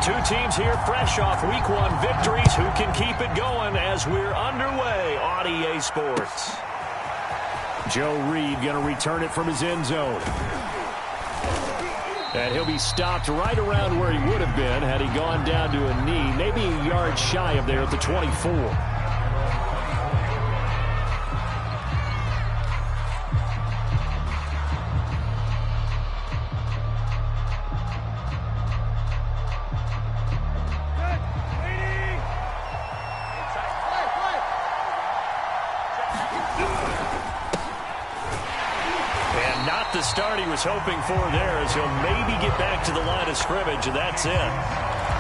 Two teams here fresh off Week 1 victories. Who can keep it going as we're underway on EA Sports? Joe Reed going to return it from his end zone. And he'll be stopped right around where he would have been had he gone down to a knee, maybe a yard shy of there at the 24. The start he was hoping for there as he'll maybe get back to the line of scrimmage, and that's it.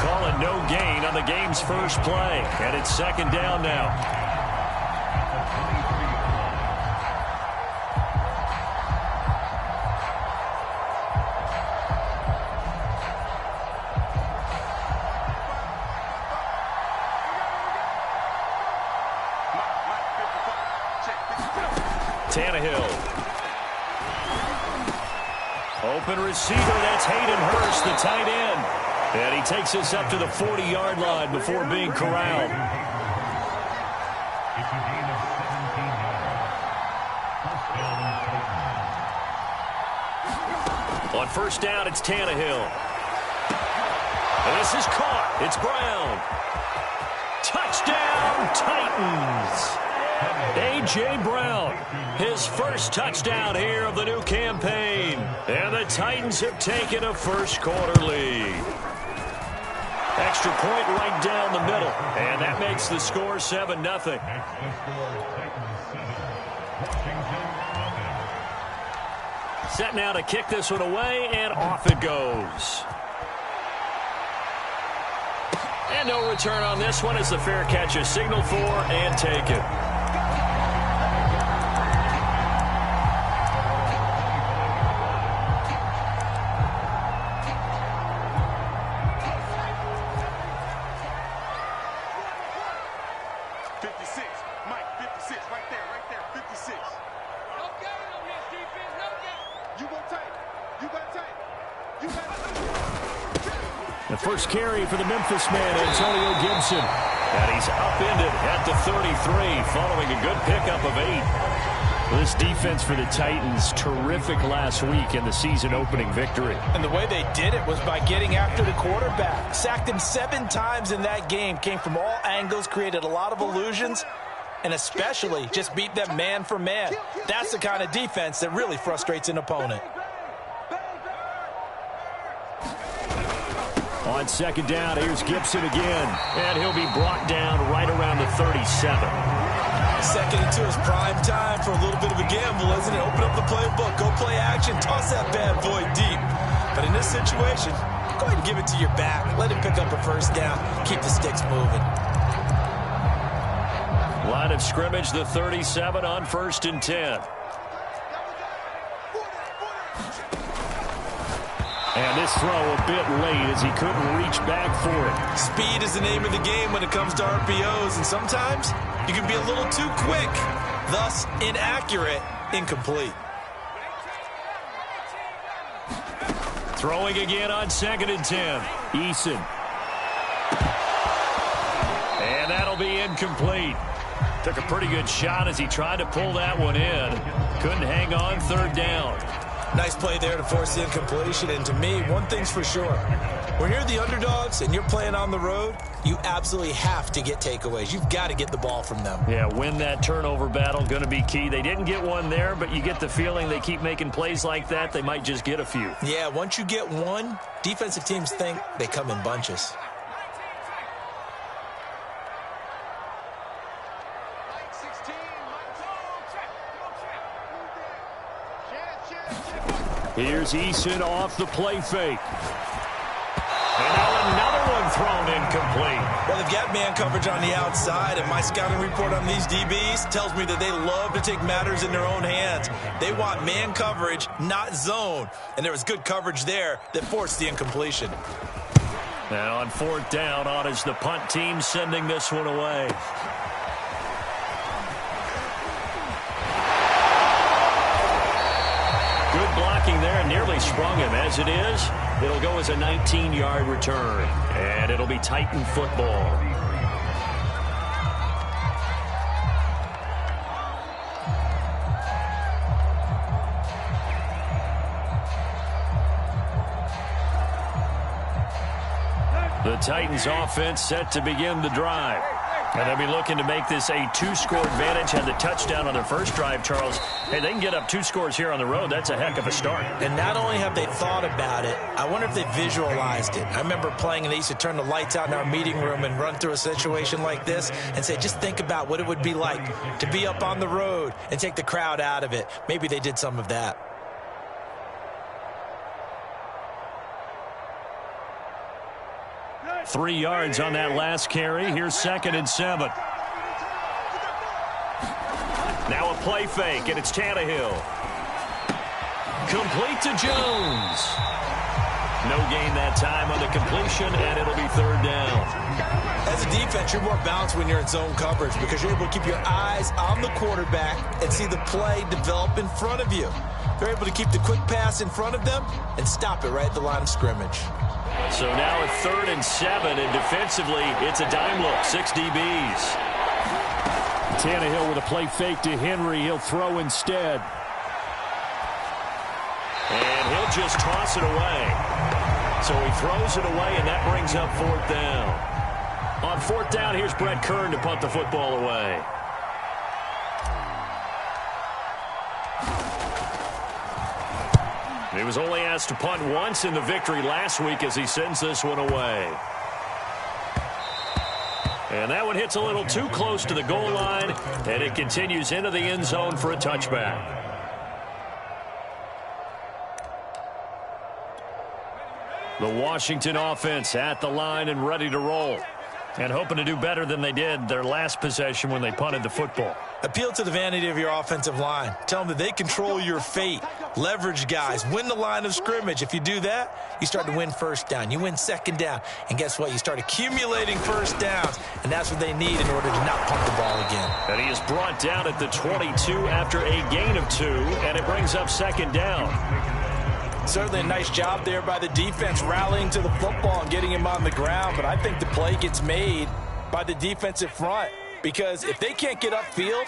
Call it no gain on the game's first play, and it's second down now. Tannehill. Open receiver, that's Hayden Hurst, the tight end. And he takes us up to the 40-yard line before being corralled. On first down, it's Tannehill. And this is caught. It's Brown. Touchdown, Titans. A.J. Brown, his first touchdown here of the new campaign. And the Titans have taken a first-quarter lead. Extra point right down the middle. And that makes the score 7-0. Set now to kick this one away, and off it goes. And no return on this one as the fair catch is signaled for and taken. The first carry for the Memphis man, Antonio Gibson. And he's upended at the 33 following a good pickup of 8. Well, this defense for the Titans, terrific last week in the season-opening victory. And the way they did it was by getting after the quarterback. Sacked him 7 times in that game. Came from all angles, created a lot of illusions, and especially just beat them man for man. That's the kind of defense that really frustrates an opponent. On second down, here's Gibson again. And he'll be brought down right around the 37. Second into his prime time for a little bit of a gamble, isn't it? Open up the playbook, go play action, toss that bad boy deep. But in this situation, go ahead and give it to your back. Let him pick up a first down. Keep the sticks moving. Line of scrimmage, the 37 on 1st and 10. And this throw a bit late as he couldn't reach back for it. Speed is the name of the game when it comes to RPOs, and sometimes you can be a little too quick, thus inaccurate, incomplete. Throwing again on 2nd and 10. Eason. And that'll be incomplete. Took a pretty good shot as he tried to pull that one in. Couldn't hang on, 3rd down. Nice play there to force the incompletion. And to me, one thing's for sure. When you're the underdogs and you're playing on the road, you absolutely have to get takeaways. You've got to get the ball from them. Yeah, win that turnover battle, going to be key. They didn't get one there, but you get the feeling they keep making plays like that, they might just get a few. Yeah, once you get one, defensive teams think they come in bunches. Here's Eason off the play fake. And now another one thrown incomplete. Well, they've got man coverage on the outside, and my scouting report on these DBs tells me that they love to take matters in their own hands. They want man coverage, not zone. And there was good coverage there that forced the incompletion. And on 4th down, on is the punt team sending this one away. Good blocking there, nearly sprung him. As it is, it'll go as a 19-yard return, and it'll be Titan football. The Titans offense set to begin the drive. And they'll be looking to make this a two-score advantage. Had the touchdown on their first drive, Charles. Hey, they can get up 2 scores here on the road. That's a heck of a start. And not only have they thought about it, I wonder if they visualized it. I remember playing and they used to turn the lights out in our meeting room and run through a situation like this and say, just think about what it would be like to be up on the road and take the crowd out of it. Maybe they did some of that. Three yards on that last carry. Here's 2nd and 7. Now a play fake, and it's Tannehill. Complete to Jones. No gain that time on the completion, and it'll be 3rd down. As a defense, you're more balanced when you're in zone coverage because you're able to keep your eyes on the quarterback and see the play develop in front of you. They're able to keep the quick pass in front of them and stop it right at the line of scrimmage. So now it's 3rd and 7, and defensively, it's a dime look, 6 DBs. Tannehill with a play fake to Henry. He'll throw instead. And he'll just toss it away. So he throws it away, and that brings up 4th down. On 4th down, here's Brett Kern to punt the football away. He was only asked to punt once in the victory last week as he sends this one away. And that one hits a little too close to the goal line, and it continues into the end zone for a touchback. The Washington offense at the line and ready to roll. And hoping to do better than they did their last possession when they punted the football. Appeal to the vanity of your offensive line. Tell them that they control your fate. Leverage guys. Win the line of scrimmage. If you do that, you start to win 1st down. You win 2nd down. And guess what? You start accumulating 1st downs. And that's what they need in order to not punt the ball again. And he is brought down at the 22 after a gain of 2. And it brings up 2nd down. Certainly a nice job there by the defense rallying to the football and getting him on the ground. But I think the play gets made by the defensive front. Because if they can't get upfield,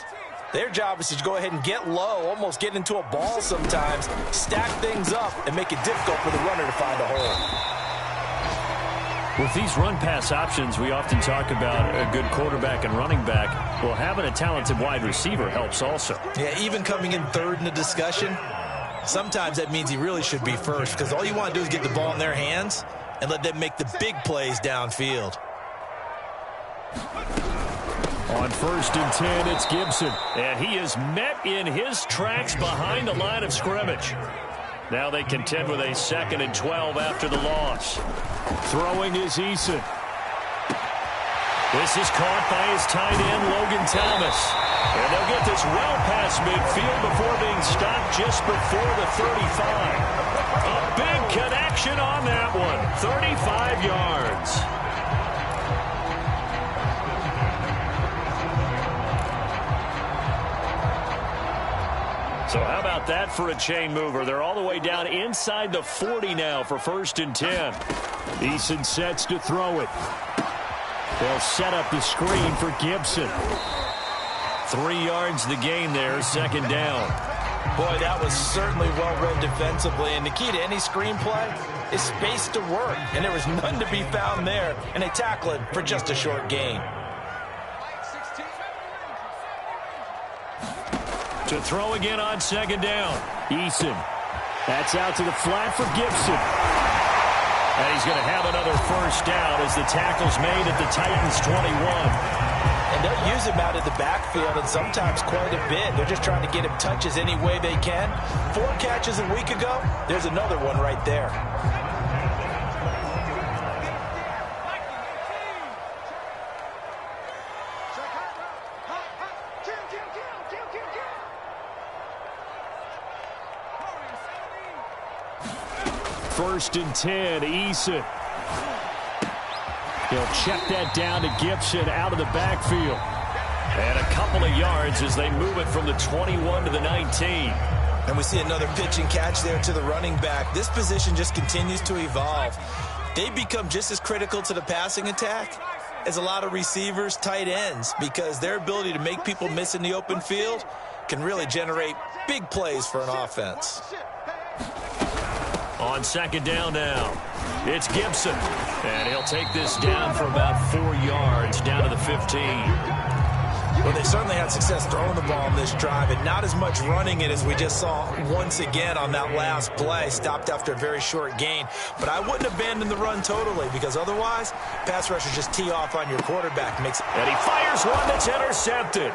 their job is to go ahead and get low, almost get into a ball sometimes, stack things up, and make it difficult for the runner to find a hole. With these run-pass options, we often talk about a good quarterback and running back. Well, having a talented wide receiver helps also. Yeah, even coming in 3rd in the discussion, sometimes that means he really should be 1st because all you want to do is get the ball in their hands and let them make the big plays downfield. On 1st and 10, it's Gibson. And he is met in his tracks behind the line of scrimmage. Now they contend with a 2nd and 12 after the loss. Throwing is Eason. This is caught by his tight end, Logan Thomas. And they'll get this well past midfield before being stopped just before the 35. A big connection on that one. 35 yards. So how about that for a chain mover? They're all the way down inside the 40 now for 1st and 10. Eason sets to throw it. They'll set up the screen for Gibson. 3 yards the gain there, 2nd down. Boy, that was certainly well read defensively. And the key to any screenplay is space to work. And there was none to be found there. And they tackle it for just a short gain. To throw again on 2nd down. Eason. That's out to the flat for Gibson. And he's going to have another 1st down as the tackle's made at the Titans' 21. And they'll use him out of the backfield and sometimes quite a bit. They're just trying to get him touches any way they can. 4 catches a week ago. There's another one right there. First and 10, Eason. He'll check that down to Gibson out of the backfield. And a couple of yards as they move it from the 21 to the 19. And we see another pitch and catch there to the running back. This position just continues to evolve. They become just as critical to the passing attack as a lot of receivers, tight ends, because their ability to make people miss in the open field can really generate big plays for an offense. On second down now, it's Gibson. And he'll take this down for about 4 yards, down to the 15. Well, they certainly had success throwing the ball on this drive, and not as much running it as we just saw once again on that last play. Stopped after a very short gain. But I wouldn't abandon the run totally, because otherwise, pass rushers just tee off on your quarterback. And he fires one that's intercepted.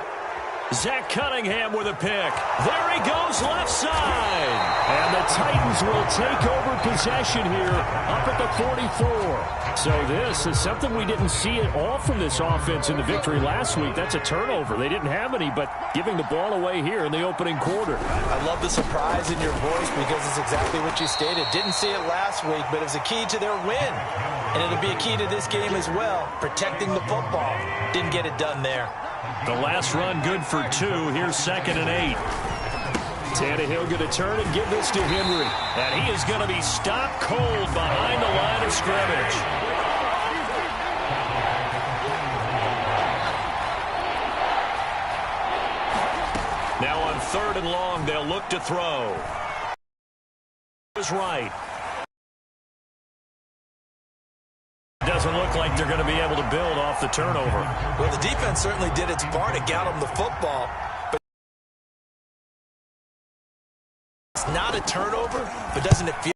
Zach Cunningham with a pick. There he goes, left side. And the Titans will take over possession here up at the 44. So this is something we didn't see at all from this offense in the victory last week. That's a turnover. They didn't have any, but giving the ball away here in the opening quarter. I love the surprise in your voice because it's exactly what you stated. Didn't see it last week, but it was a key to their win. And it'll be a key to this game as well, protecting the football. Didn't get it done there. The last run good for 2. Here's 2nd and 8. Tannehill going to turn and give this to Henry. And he is going to be stopped cold behind the line of scrimmage. Now on 3rd and long, they'll look to throw. Is right. Doesn't look like they're going to be able to build off the turnover. Well, the defense certainly did its part. It got them the football. But it's not a turnover, but doesn't it feel?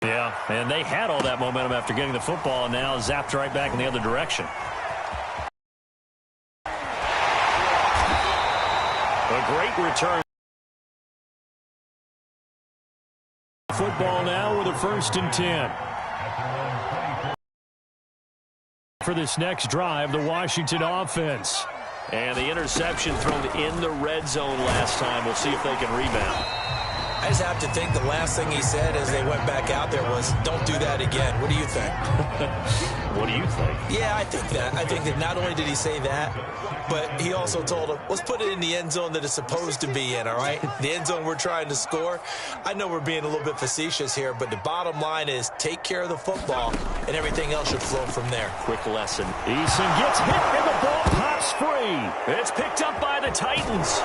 Yeah, and they had all that momentum after getting the football, and now zapped right back in the other direction. A great return. Football now with a 1st and 10. For this next drive, the Washington offense. And the interception thrown in the red zone last time. We'll see if they can rebound. I just have to think the last thing he said as they went back out there was, don't do that again. What do you think? What do you think? Yeah, I think that. I think that not only did he say that, but he also told him, let's put it in the end zone that it's supposed to be in, all right? The end zone we're trying to score. I know we're being a little bit facetious here, but the bottom line is take care of the football, and everything else should flow from there. Quick lesson. Eason gets hit, and the ball pops free. It's picked up by the Titans.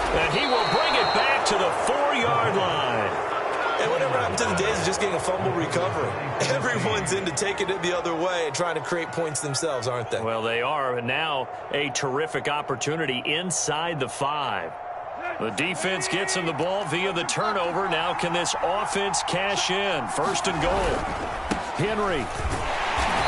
And he will bring it back to the 4-yard line. And whatever happened to the days of just getting a fumble recovery? Everyone's into taking it the other way and trying to create points themselves, aren't they? Well, they are. And now a terrific opportunity inside the 5. The defense gets him the ball via the turnover. Now can this offense cash in? 1st and goal. Henry.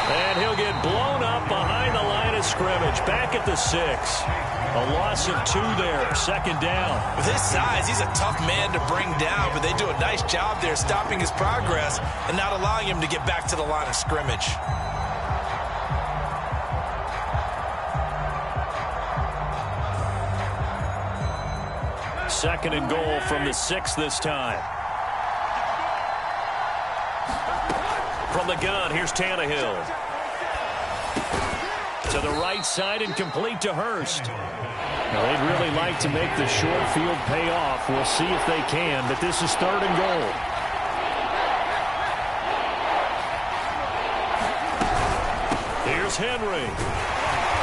And he'll get blown up behind the line of scrimmage. Back at the 6. A loss of 2 there. 2nd down. With his size, he's a tough man to bring down, but they do a nice job there stopping his progress and not allowing him to get back to the line of scrimmage. Second and goal from the 6 this time. From the gun, here's Tannehill. To the right side and complete to Hurst. Now, they'd really like to make the short field pay off. We'll see if they can, but this is 3rd and goal. Here's Henry.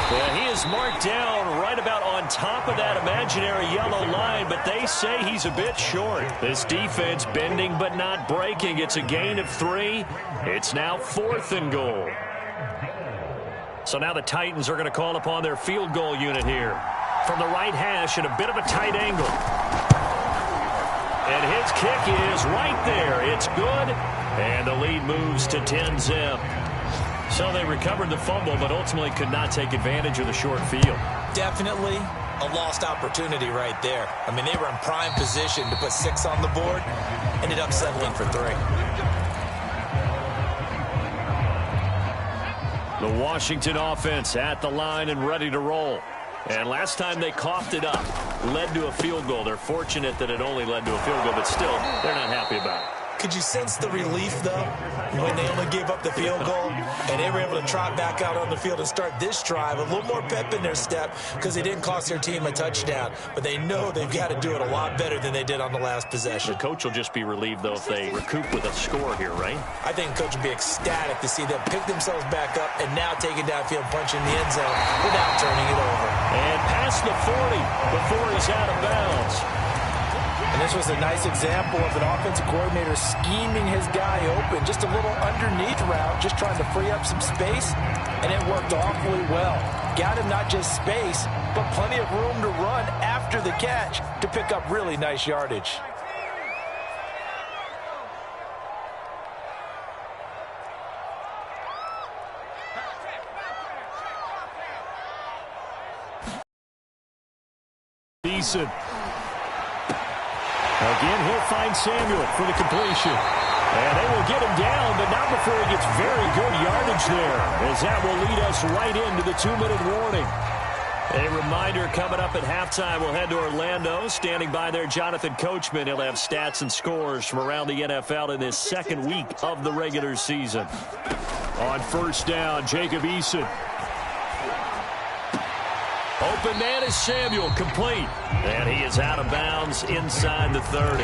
Yeah, he is marked down right about on top of that imaginary yellow line, but they say he's a bit short. This defense bending but not breaking. It's a gain of 3. It's now 4th and goal. So now the Titans are going to call upon their field goal unit here. From the right hash at a bit of a tight angle. And his kick is right there. It's good. And the lead moves to 10-zip. So they recovered the fumble, but ultimately could not take advantage of the short field. Definitely a lost opportunity right there. I mean, they were in prime position to put 6 on the board. Ended up settling for 3. The Washington offense at the line and ready to roll. And last time they coughed it up, led to a field goal. They're fortunate that it only led to a field goal, but still, they're not happy about it. Could you sense the relief, though, when they only gave up the field goal and they were able to trot back out on the field and start this drive? A little more pep in their step because they didn't cost their team a touchdown. But they know they've got to do it a lot better than they did on the last possession. The coach will just be relieved, though, if they recoup with a score here, right? I think the coach will be ecstatic to see them pick themselves back up and now take it downfield, punch in the end zone without turning it over. And past the 40 before he's out of bounds. And this was a nice example of an offensive coordinator scheming his guy open. Just a little underneath route, just trying to free up some space, and it worked awfully well. Got him not just space, but plenty of room to run after the catch to pick up really nice yardage. Decent. Again, he'll find Samuel for the completion. And they will get him down, but not before he gets very good yardage there, as that will lead us right into the 2-minute warning. A reminder coming up at halftime, we'll head to Orlando. Standing by there, Jonathan Coachman. He'll have stats and scores from around the NFL in this second week of the regular season. On first down, Jacob Eason. Open man is Samuel, complete. And he is out of bounds inside the 30.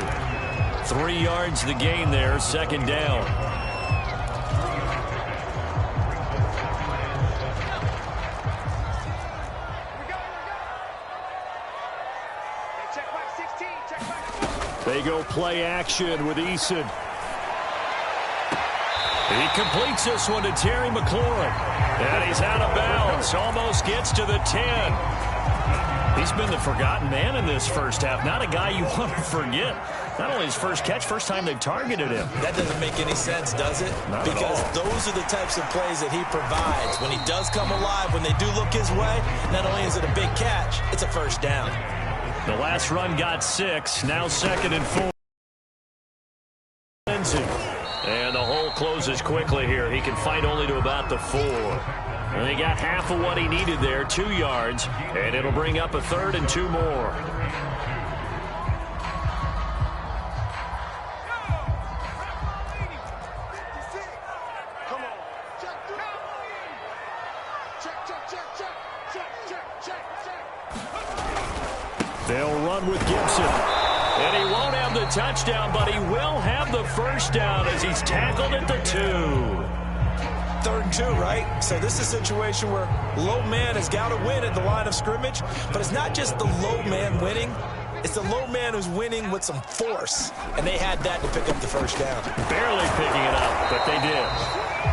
3 yards the gain there, second down. They go play action with Eason. He completes this one to Terry McLaurin. And he's out of bounds. Almost gets to the 10. He's been the forgotten man in this first half. Not a guy you want to forget. Not only his first catch, first time they've targeted him. That doesn't make any sense, does it? Not because at all. Those are the types of plays that he provides. When he does come alive, when they do look his way, not only is it a big catch, it's a first down. The last run got 6. Now 2nd and 4. And the hole closes quickly here. He can fight only to about the 4. And he got half of what he needed there, 2 yards. And it'll bring up a 3rd and 2 more. They'll run with Gibson. And he won't have the touchdown, but he will have the first down as he's tackled at the 2. 3rd and 2, right? So this is a situation where low man has got to win at the line of scrimmage, but it's not just the low man winning. It's the low man who's winning with some force, and they had that to pick up the first down. Barely picking it up, but they did.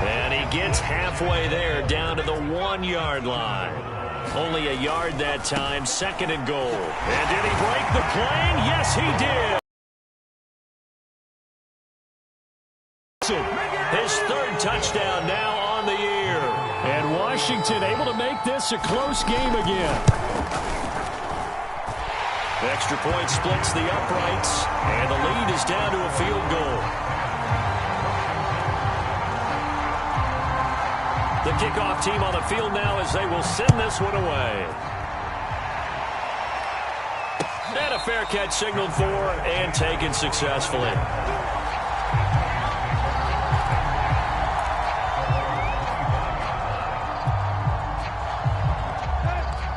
And he gets halfway there down to the 1-yard line. Only a yard that time, 2nd and goal. And did he break the plane? Yes, he did. His 3rd touchdown now on the year. And Washington able to make this a close game again. The extra point splits the uprights, and the lead is down to a field goal. The kickoff team on the field now as they will send this one away. And a fair catch signaled for and taken successfully.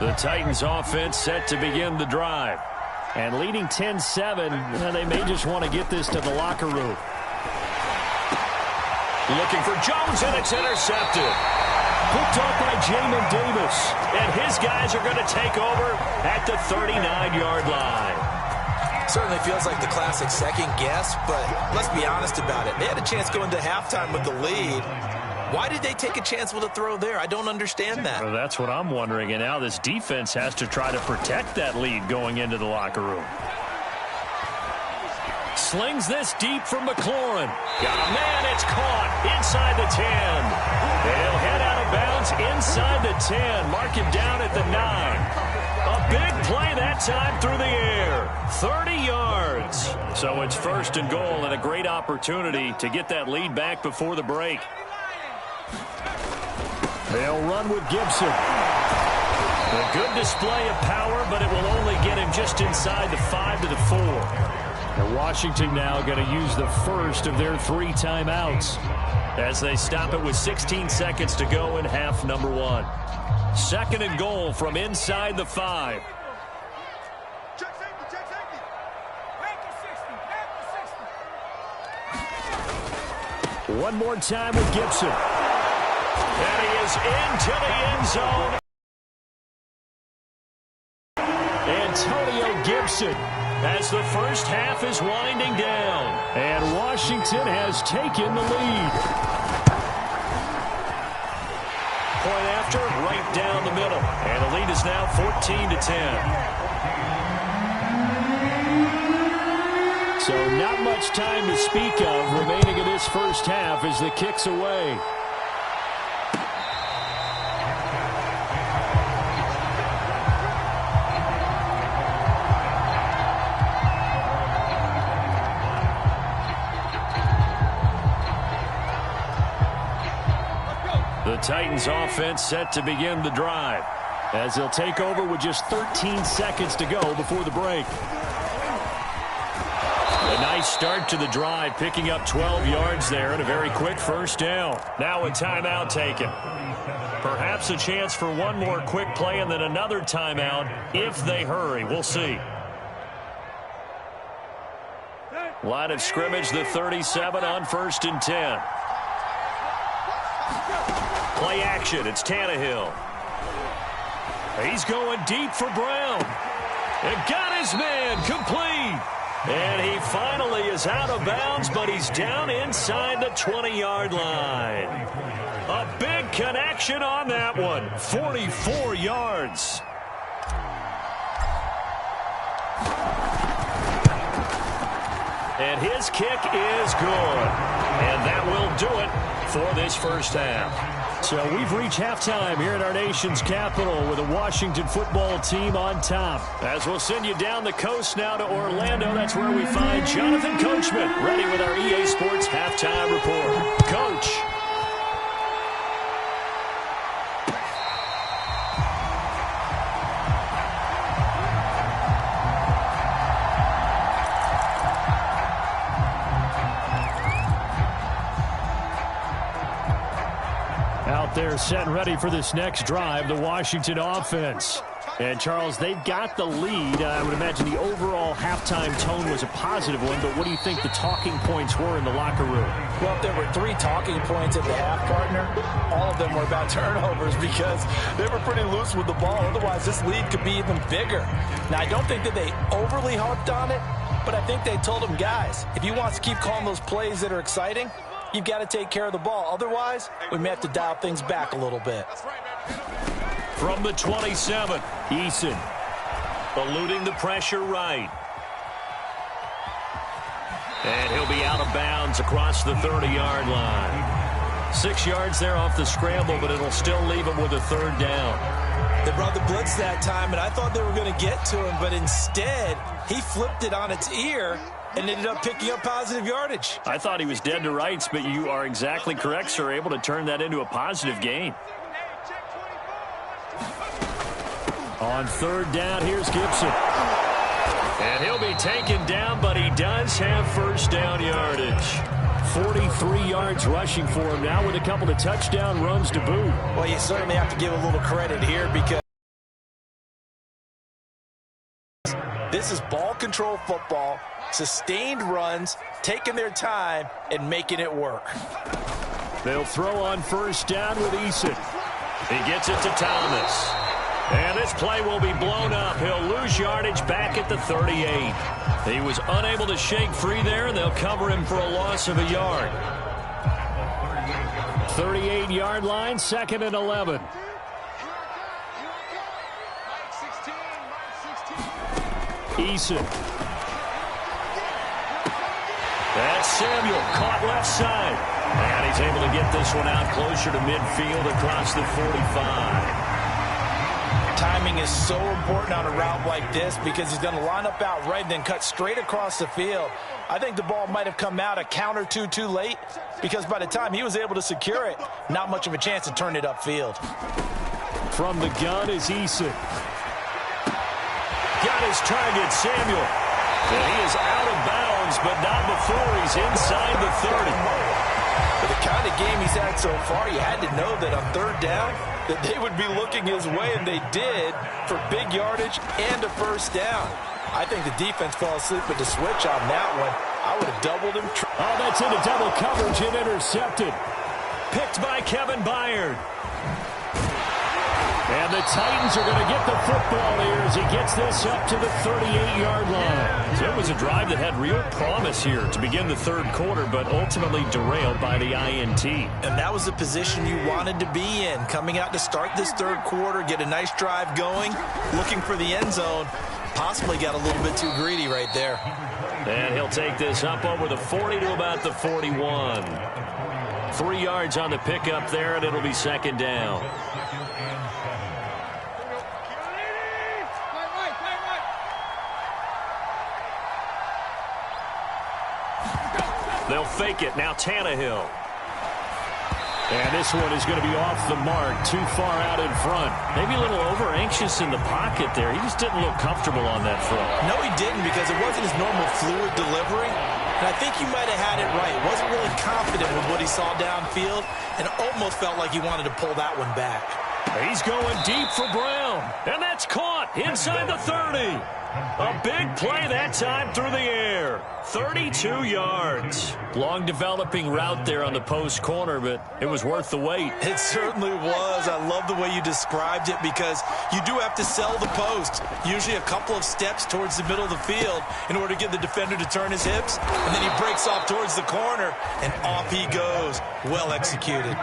The Titans offense set to begin the drive. And leading 10-7, they may just want to get this to the locker room. Looking for Jones, and it's intercepted. Picked off by Jamin Davis. And his guys are going to take over at the 39-yard line. Certainly feels like the classic second guess, but let's be honest about it. They had a chance going to halftime with the lead. Why did they take a chance with a throw there? I don't understand that. Well, that's what I'm wondering. And now this defense has to try to protect that lead going into the locker room. Slings this deep from McLaurin. Got a man, it's caught inside the 10. He'll head out of bounds inside the 10. Mark him down at the 9. A big play that time through the air. 30 yards. So it's 1st and goal and a great opportunity to get that lead back before the break. They'll run with Gibson. A good display of power, but it will only get him just inside the 5 to the 4. And Washington now going to use the first of their 3 timeouts as they stop it with 16 seconds to go in half number 1. 2nd and goal from inside the 5. One more time with Gibson. And he is into the end zone. Antonio Gibson as the first half is winding down. And Washington has taken the lead. Point after, right down the middle. And the lead is now 14-10. So not much time to speak of remaining in this first half as the kick's away. The Titans offense set to begin the drive as they'll take over with just 13 seconds to go before the break. A nice start to the drive, picking up 12 yards there and a very quick first down. Now a timeout taken. Perhaps a chance for one more quick play and then another timeout if they hurry. We'll see. Line of scrimmage, the 37 on 1st and 10. Play action, it's Tannehill. He's going deep for Brown. And got his man complete. And he finally is out of bounds, but he's down inside the 20-yard line. A big connection on that one. 44 yards. And his kick is good. And that will do it for this first half. So we've reached halftime here at our nation's capital with the Washington football team on top. As we'll send you down the coast now to Orlando, that's where we find Jonathan Coachman ready with our EA Sports halftime report. Coach. They're set and ready for this next drive, the Washington offense. And, Charles, they've got the lead. I would imagine the overall halftime tone was a positive one, but what do you think the talking points were in the locker room? Well, if there were 3 talking points at the half, partner, all of them were about turnovers because they were pretty loose with the ball. Otherwise, this lead could be even bigger. Now, I don't think that they overly harped on it, but I think they told them, guys, if you want to keep calling those plays that are exciting, you've got to take care of the ball. Otherwise, we may have to dial things back a little bit. From the 27, Eason eluding the pressure right. And he'll be out of bounds across the 30-yard line. 6 yards there off the scramble, but it'll still leave him with a 3rd down. They brought the blitz that time, and I thought they were going to get to him, but instead, he flipped it on its ear and ended up picking up positive yardage. I thought he was dead to rights, but you are exactly correct, sir. Able to turn that into a positive gain. On 3rd down, here's Gibson. And he'll be taken down, but he does have first down yardage. 43 yards rushing for him now with a couple of touchdown runs to boot. Well, you certainly have to give a little credit here because this is ball control football. Sustained runs, taking their time, and making it work. They'll throw on 1st down with Eason. He gets it to Thomas. And this play will be blown up. He'll lose yardage back at the 38. He was unable to shake free there, and they'll cover him for a loss of a yard. 38-yard line, 2nd and 11. Eason. That's Samuel, caught left side. And he's able to get this one out closer to midfield across the 45. Timing is so important on a route like this because he's going to line up out right and then cut straight across the field. I think the ball might have come out a count or two too late because by the time he was able to secure it, not much of a chance to turn it upfield. From the gun is Eason. Got his target, Samuel. And he is out of bounds moves, but not before he's inside the 30. For the kind of game he's had so far, you had to know that on third down that they would be looking his way, and they did, for big yardage and a first down. I think the defense fell asleep with the switch on that one. I would have doubled him. Oh, that's into double coverage and intercepted. Picked by Kevin Byard. And the Titans are going to get the football here as he gets this up to the 38-yard line. So it was a drive that had real promise here to begin the third quarter, but ultimately derailed by the INT. And that was the position you wanted to be in. Coming out to start this third quarter, get a nice drive going, looking for the end zone. Possibly got a little bit too greedy right there. And he'll take this up over the 40 to about the 41. 3 yards on the pickup there, and it'll be second down. They'll fake it. Now Tannehill. And this one is going to be off the mark, too far out in front. Maybe a little over-anxious in the pocket there. He just didn't look comfortable on that throw. No, he didn't, because it wasn't his normal fluid delivery. And I think you might have had it right. Wasn't really confident with what he saw downfield and almost felt like he wanted to pull that one back. He's going deep for Brown. And that's caught inside the 30. A big play that time through the air. 32 yards. Long developing route there on the post corner, but it was worth the wait. It certainly was. I love the way you described it, because you do have to sell the post. Usually a couple of steps towards the middle of the field in order to get the defender to turn his hips. And then he breaks off towards the corner, and off he goes. Well executed.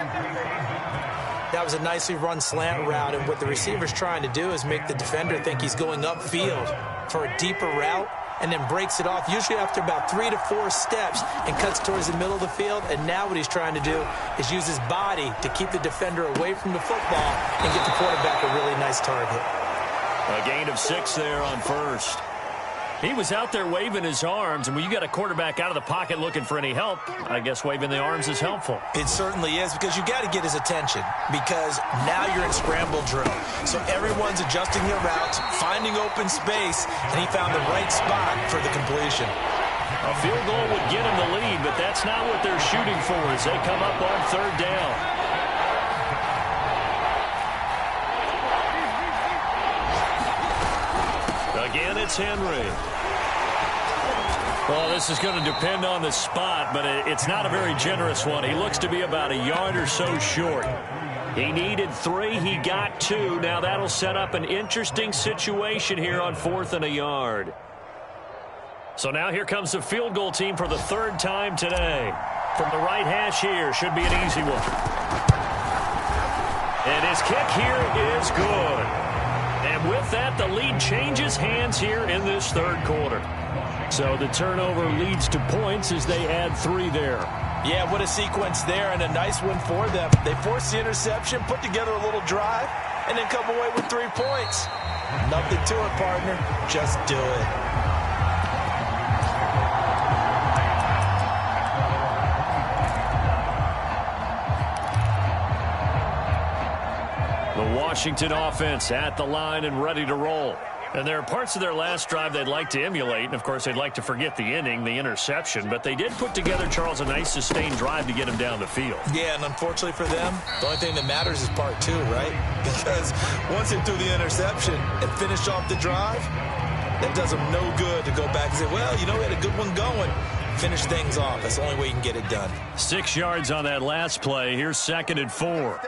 That was a nicely run slant route, and what the receiver's trying to do is make the defender think he's going upfield for a deeper route, and then breaks it off, usually after about 3 to 4 steps, and cuts towards the middle of the field. And now what he's trying to do is use his body to keep the defender away from the football and get the quarterback a really nice target. A gain of 6 there on first. He was out there waving his arms, and when you got a quarterback out of the pocket looking for any help, I guess waving the arms is helpful. It certainly is, because you got to get his attention, because now you're in scramble drill. So everyone's adjusting their routes, finding open space, and he found the right spot for the completion. A field goal would get him the lead, but that's not what they're shooting for as they come up on third down. Again, it's Henry. Well, this is going to depend on the spot, but it's not a very generous one. He looks to be about a yard or so short. He needed 3. He got 2. Now that'll set up an interesting situation here on 4th and a yard. So now here comes the field goal team for the 3rd time today. From the right hash here, should be an easy one. And his kick here is good. And with that, the lead changes hands here in this third quarter. So the turnover leads to points as they add 3 there. Yeah, what a sequence there, and a nice one for them. They forced the interception, put together a little drive, and then come away with 3 points. Nothing to it, partner. Just do it. The Washington offense at the line and ready to roll. And there are parts of their last drive they'd like to emulate. And, of course, they'd like to forget the inning, the interception. But they did put together, Charles, a nice sustained drive to get him down the field. Yeah, and unfortunately for them, the only thing that matters is part 2, right? Because once they threw the interception and finished off the drive, that does them no good to go back and say, well, you know, we had a good one going. Finish things off. That's the only way you can get it done. 6 yards on that last play. Here's 2nd and 4.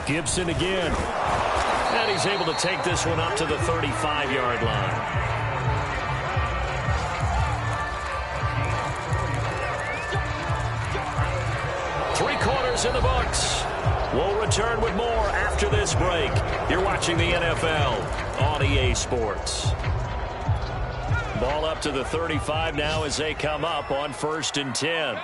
Gibson again. And he's able to take this one up to the 35-yard line. Three quarters in the books. We'll return with more after this break. You're watching the NFL on EA Sports. Ball up to the 35 now as they come up on 1st and 10.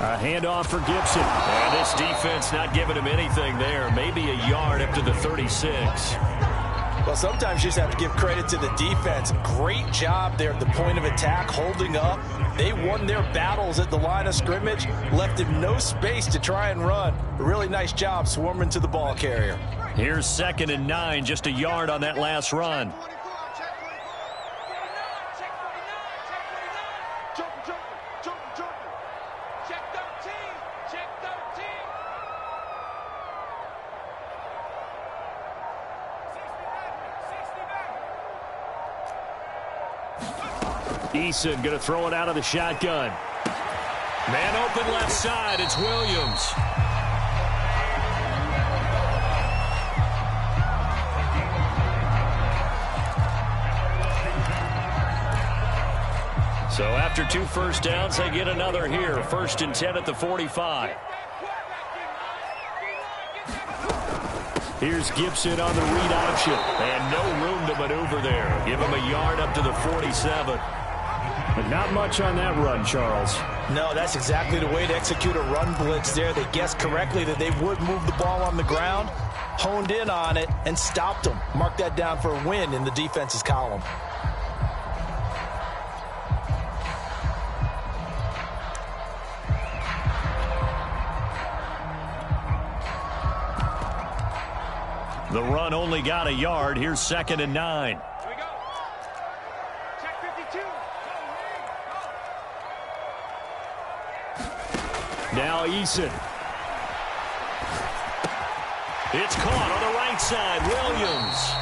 A handoff for Gibson. And this defense not giving him anything there. Maybe a yard up to the 36. Well, sometimes you just have to give credit to the defense. Great job there at the point of attack, holding up. They won their battles at the line of scrimmage, left him no space to try and run. A really nice job swarming to the ball carrier. Here's 2nd and 9, just a yard on that last run. Eason going to throw it out of the shotgun. Man open left side. It's Williams. So after 2 first downs, they get another here. 1st and 10 at the 45. Here's Gibson on the read option. And no room to maneuver there. Give him a yard up to the 47. But not much on that run, Charles. No, that's exactly the way to execute a run blitz there. They guessed correctly that they would move the ball on the ground, honed in on it, and stopped them. Mark that down for a win in the defense's column. The run only got a yard. Here's 2nd and 9. Here we go. Check 52. Now Eason. It's caught on the right side. Williams.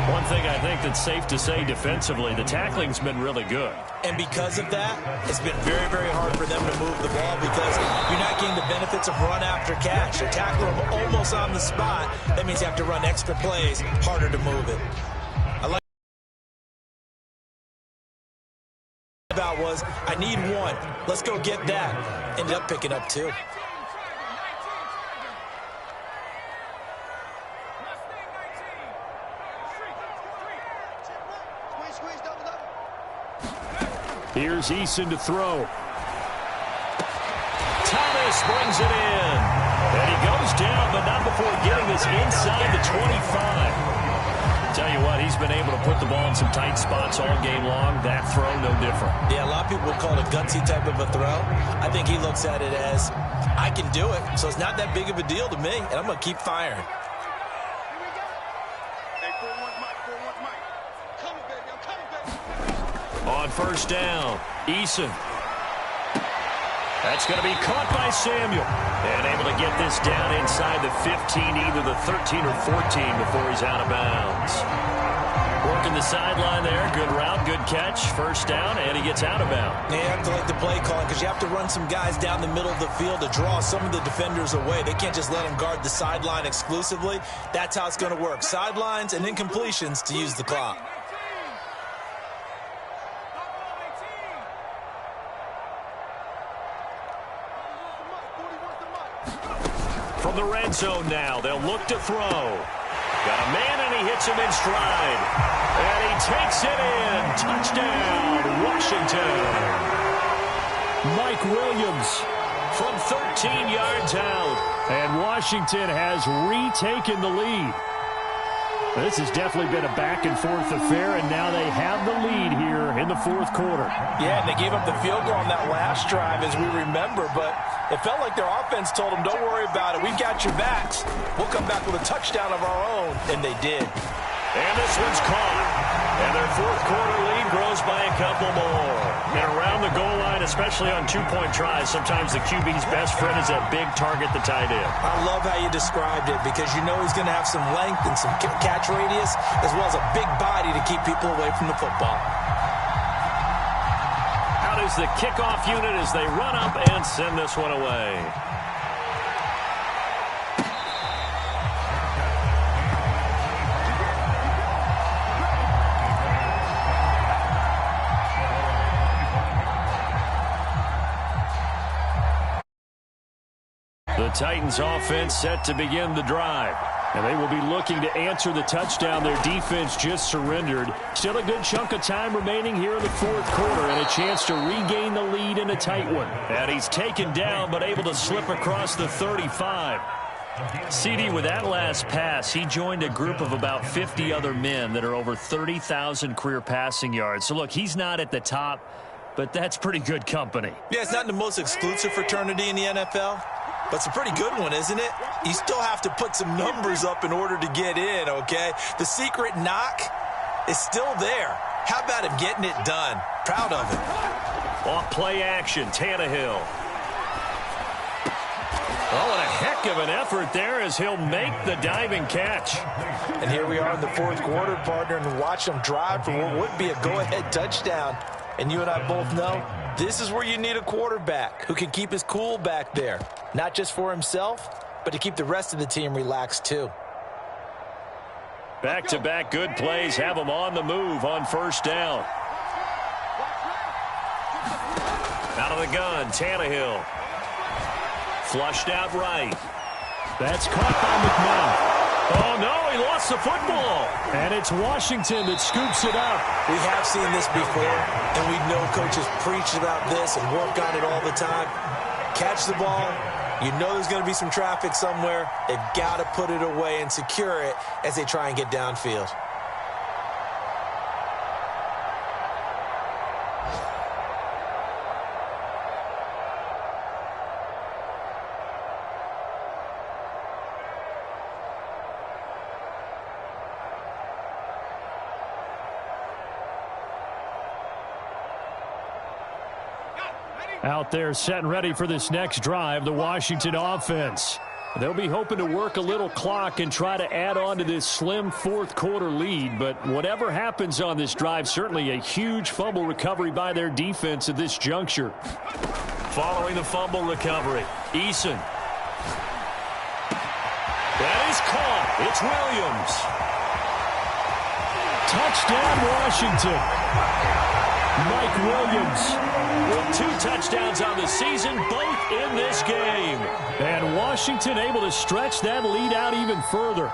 One thing I think that's safe to say defensively, the tackling's been really good. And because of that, it's been very, very hard for them to move the ball because you're not getting the benefits of run after catch. They're tackling them almost on the spot. That means you have to run extra plays, harder to move it. I like about was, I need one. Let's go get that. Ended up picking up 2. Here's Eason to throw. Thomas brings it in. And he goes down, but not before getting this inside the 25. Tell you what, he's been able to put the ball in some tight spots all game long. That throw, no different. Yeah, a lot of people would call it a gutsy type of a throw. I think he looks at it as, I can do it, so it's not that big of a deal to me, and I'm going to keep firing. On 1st down, Eason. That's going to be caught by Samuel. And able to get this down inside the 15, either the 13 or 14 before he's out of bounds. Working the sideline there. Good route, good catch. 1st down, and he gets out of bounds. Yeah, you have to like the play calling because you have to run some guys down the middle of the field to draw some of the defenders away. They can't just let them guard the sideline exclusively. That's how it's going to work. Sidelines and incompletions to use the clock. From the red zone now, they'll look to throw. Got a man, and he hits him in stride. And he takes it in. Touchdown, Washington. Mike Williams from 13 yards out. And Washington has retaken the lead. This has definitely been a back-and-forth affair, and now they have the lead here in the 4th quarter. Yeah, and they gave up the field goal on that last drive, as we remember, but it felt like their offense told them, don't worry about it. We've got your backs. We'll come back with a touchdown of our own, and they did. And this one's caught. And their 4th quarter lead grows by a couple more. And around the goal line, especially on 2-point tries, sometimes the QB's best friend is that big target, the tight end. I love how you described it because you know he's going to have some length and some catch radius as well as a big body to keep people away from the football. Out is the kickoff unit as they run up and send this one away. The Titans offense set to begin the drive. And they will be looking to answer the touchdown their defense just surrendered. Still a good chunk of time remaining here in the fourth quarter and a chance to regain the lead in a tight one. And he's taken down but able to slip across the 35. CD, with that last pass, he joined a group of about 50 other men that are over 30,000 career passing yards. So, look, he's not at the top, but that's pretty good company. Yeah, it's not the most exclusive fraternity in the NFL, but it's a pretty good one, isn't it? You still have to put some numbers up in order to get in, okay? The secret knock is still there. How about him getting it done? Proud of him. Off play action, Tannehill. Oh, and a heck of an effort there as he'll make the diving catch. And here we are in the fourth quarter, partner, and watch them drive for what would be a go-ahead touchdown. And you and I both know this is where you need a quarterback who can keep his cool back there. Not just for himself, but to keep the rest of the team relaxed too. Back-to-back good plays have them on the move on first down. Out of the gun, Tannehill. Flushed out right. That's caught by McMahon. Oh, no, he lost the football. And it's Washington that scoops it up. We have seen this before, and we know coaches preach about this and work on it all the time. Catch the ball. You know there's going to be some traffic somewhere. They've got to put it away and secure it as they try and get downfield. Out there set and ready for this next drive, the Washington offense. They'll be hoping to work a little clock and try to add on to this slim fourth quarter lead. But whatever happens on this drive, certainly a huge fumble recovery by their defense at this juncture. Following the fumble recovery, Eason. That is caught. It's Williams. Touchdown, Washington. Mike Williams with 2 touchdowns on the season, both in this game. And Washington able to stretch that lead out even further.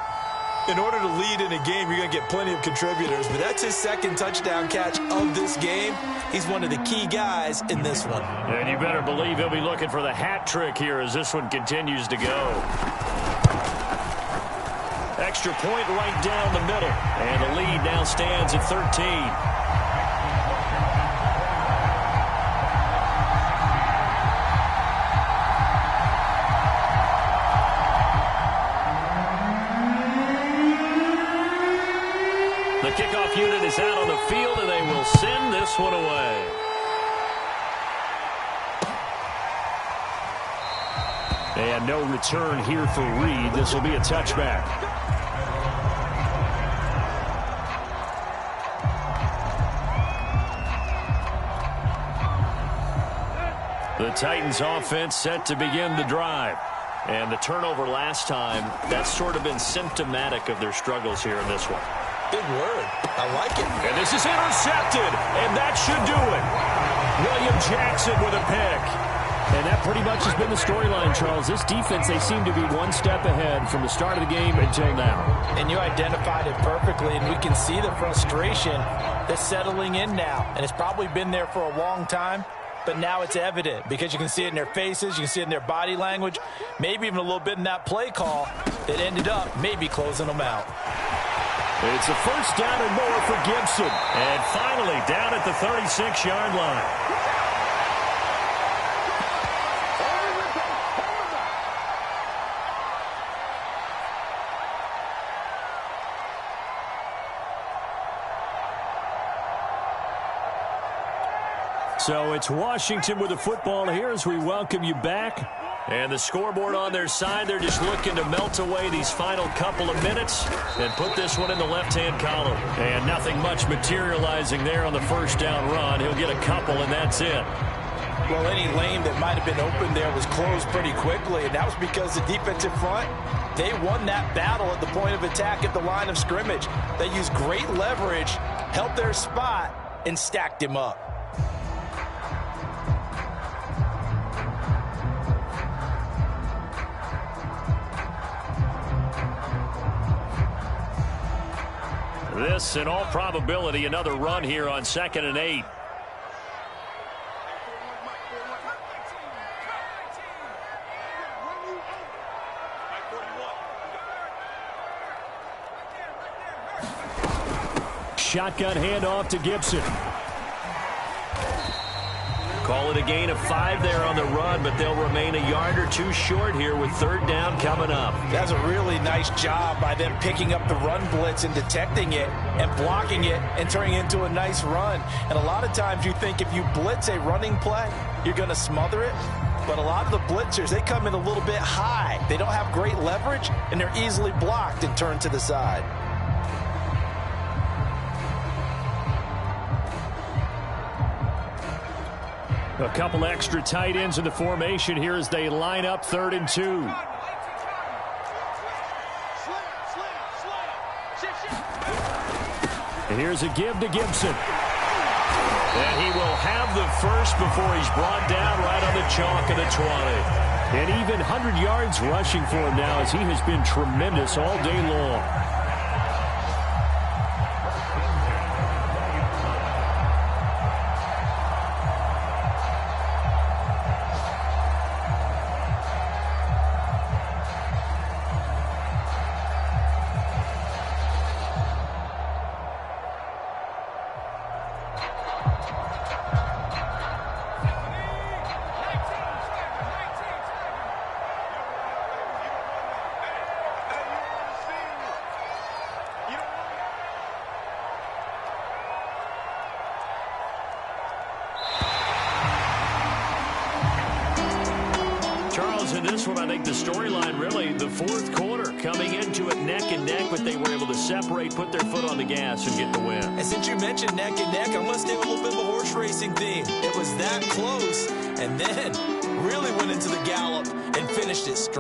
In order to lead in a game, you're going to get plenty of contributors, but that's his second touchdown catch of this game. He's one of the key guys in this one. And you better believe he'll be looking for the hat trick here as this one continues to go. Extra point right down the middle, and the lead now stands at 13. The kickoff unit is out on the field, and they will send this one away. And no return here for Reed. This will be a touchback. The Titans offense set to begin the drive. And the turnover last time, that's sort of been symptomatic of their struggles here in this one. Big word. I like it. And this is intercepted, and that should do it. William Jackson with a pick. And that pretty much has been the storyline, Charles. This defense, they seem to be one step ahead from the start of the game until now. And you identified it perfectly, and we can see the frustration that's settling in now. And it's probably been there for a long time, but now it's evident because you can see it in their faces, you can see it in their body language, maybe even a little bit in that play call that ended up maybe closing them out. It's a first down and more for Gibson. And finally down at the 36-yard line. So it's Washington with the football here as we welcome you back. And the scoreboard on their side, they're just looking to melt away these final couple of minutes and put this one in the left-hand column. And nothing much materializing there on the first down run. He'll get a couple, and that's it. Well, any lane that might have been open there was closed pretty quickly, and that was because the defensive front, they won that battle at the point of attack at the line of scrimmage. They used great leverage, held their spot, and stacked him up. This, in all probability, another run here on 2nd and 8. Shotgun handoff to Gibson. Call it a gain of 5 there on the run, but they'll remain a yard or two short here with 3rd down coming up. That's a really nice job by them picking up the run blitz and detecting it and blocking it and turning it into a nice run. And a lot of times you think if you blitz a running play, you're going to smother it. But a lot of the blitzers, they come in a little bit high. They don't have great leverage, and they're easily blocked and turned to the side. A couple extra tight ends in the formation here as they line up 3rd and 2. And here's a give to Gibson. And he will have the first before he's brought down right on the chalk of the 20. And even 100 yards rushing for him now as he has been tremendous all day long. In this one, I think the storyline really, the 4th quarter, coming into it neck and neck, but they were able to separate, put their foot on the gas, and get the win. And since you mentioned neck and neck, I'm going to stay with a little bit of a horse racing theme. It was that close, and then really went into the gallop and finished it strong.